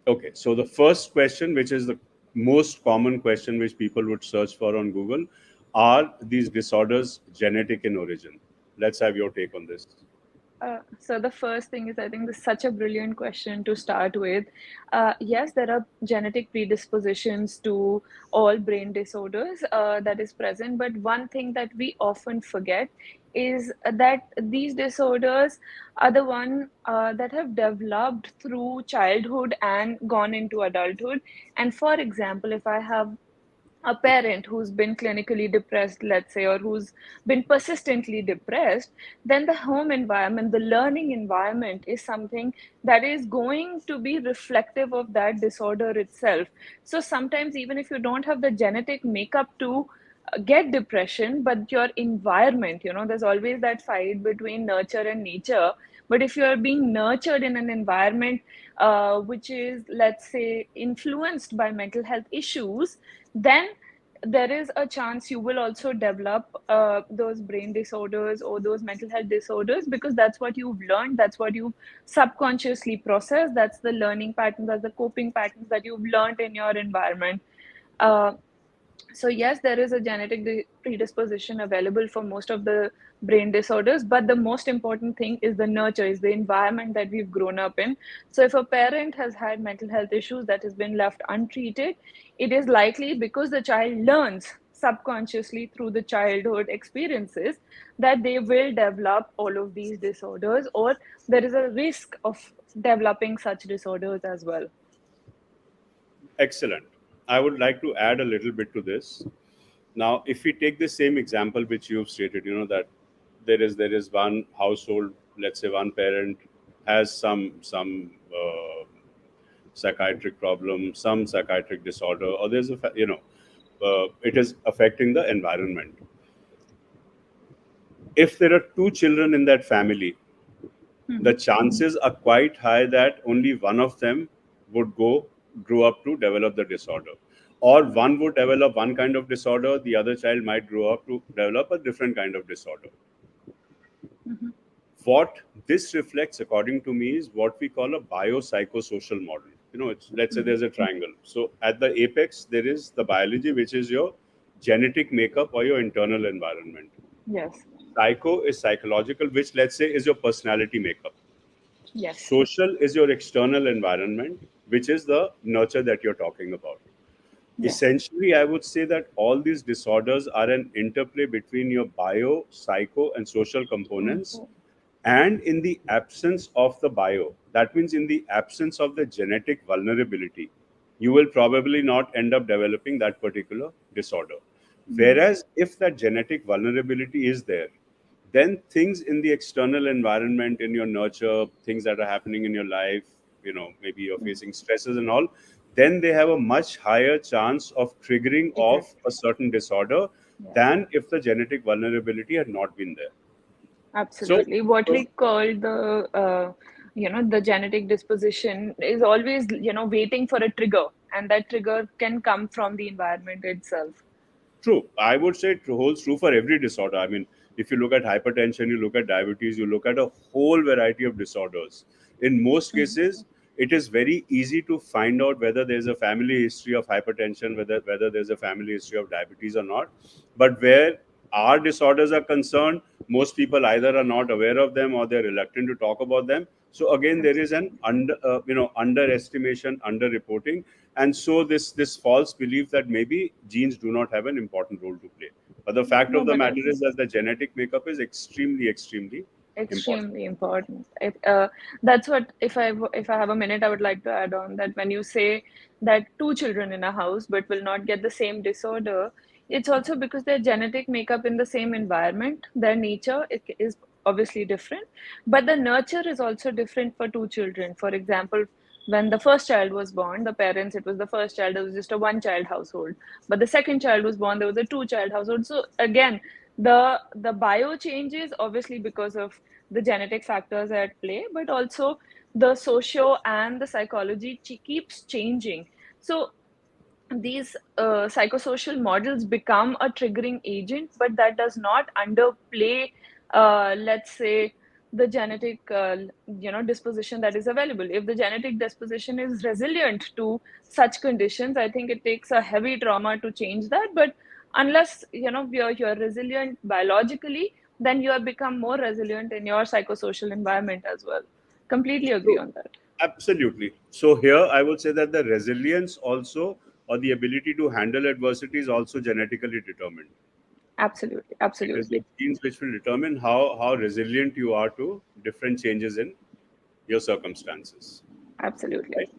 Okay, so the first question, which is the most common question which people would search for on Google, are these disorders genetic in origin? Let's have your take on this. So the first thing is, I think this is such a brilliant question to start with. Yes, there are genetic predispositions to all brain disorders that is present, but one thing that we often forget is that these disorders are the one that have developed through childhood and gone into adulthood. And for example, if I have a parent who's been clinically depressed, let's say, or who's been persistently depressed, then the home environment, the learning environment is something that is going to be reflective of that disorder itself. So sometimes, even if you don't have the genetic makeup to get depression, but your environment, there's always that fight between nurture and nature. But if you're being nurtured in an environment which is, let's say, influenced by mental health issues, then there is a chance you will also develop those brain disorders or those mental health disorders, because that's what you've learned, that's what you've subconsciously processed, that's the learning patterns, that's the coping patterns that you've learned in your environment. Uh, so yes, there is a genetic predisposition available for most of the brain disorders, but the most important thing is the nurture, is the environment that we've grown up in. So if a parent has had mental health issues that has been left untreated, it is likely because the child learns subconsciously through the childhood experiences that they will develop all of these disorders, or there is a risk of developing such disorders as well. Excellent. I would like to add a little bit to this. Now, if we take the same example which you've stated, that there is one household, let's say one parent has some psychiatric problem, some psychiatric disorder, or there's it is affecting the environment. If there are two children in that family, the chances are quite high that only one of them would grow up to develop the disorder, or one would develop one kind of disorder, the other child might grow up to develop a different kind of disorder. Mhm. What this reflects, according to me, is what we call a biopsychosocial model. Let's say Mhm. there's a triangle, so at the apex there is the biology, which is your genetic makeup or your internal environment. Yes. Psycho is psychological, which, let's say, is your personality makeup. Yes. Social is your external environment, which is the nurture that you're talking about. Yes. Essentially, I would say that all these disorders are an interplay between your bio, psycho, and social components. Okay. And in the absence of the bio, that means in the absence of the genetic vulnerability, you will probably not end up developing that particular disorder. Yes. Whereas if that genetic vulnerability is there, then things in the external environment, in your nurture, things that are happening in your life, maybe you're facing stresses and all, then they have a much higher chance of triggering off a Exactly. certain disorder Yes. than if the genetic vulnerability had not been there. So, Absolutely. What so we call the genetic disposition is always, waiting for a trigger, and that trigger can come from the environment itself. true. I would say it holds true for every disorder. I mean, if you look at hypertension, you look at diabetes, you look at a whole variety of disorders. In most Mhm. cases, it is very easy to find out whether there's a family history of hypertension, whether there's a family history of diabetes or not. But where our disorders are concerned, most people either are not aware of them or they're reluctant to talk about them. So again, there is an underestimation, underreporting, and so this false belief that maybe genes do not have an important role to play. But the fact No, of the but matter is that the genetic makeup is extremely, extremely important. extremely important. That's what, if I have a minute, I would like to add on that when you say that two children in a house but will not get the same disorder, it's also because their genetic makeup in the same environment, their nature is obviously different, but the nurture is also different for two children. For example, when the first child was born, the parents, it was the first child, it was just a one child household. But the second child was born, there was a two child household. So again, the bio changes obviously because of the genetic factors at play, but also the socio and the psychology keeps changing. So these psychosocial models become a triggering agent, but that does not underplay, let's say, the genetic disposition that is available. If the genetic disposition is resilient to such conditions, I think it takes a heavy trauma to change that. But unless you're resilient biologically, then you have become more resilient in your psychosocial environment as well. Completely agree So, on that. absolutely. So here I would say that the resilience also, or the ability to handle adversity, is also genetically determined. Absolutely, It is the absolutely, genes which will determine how resilient you are to different changes in your circumstances. absolutely. Right?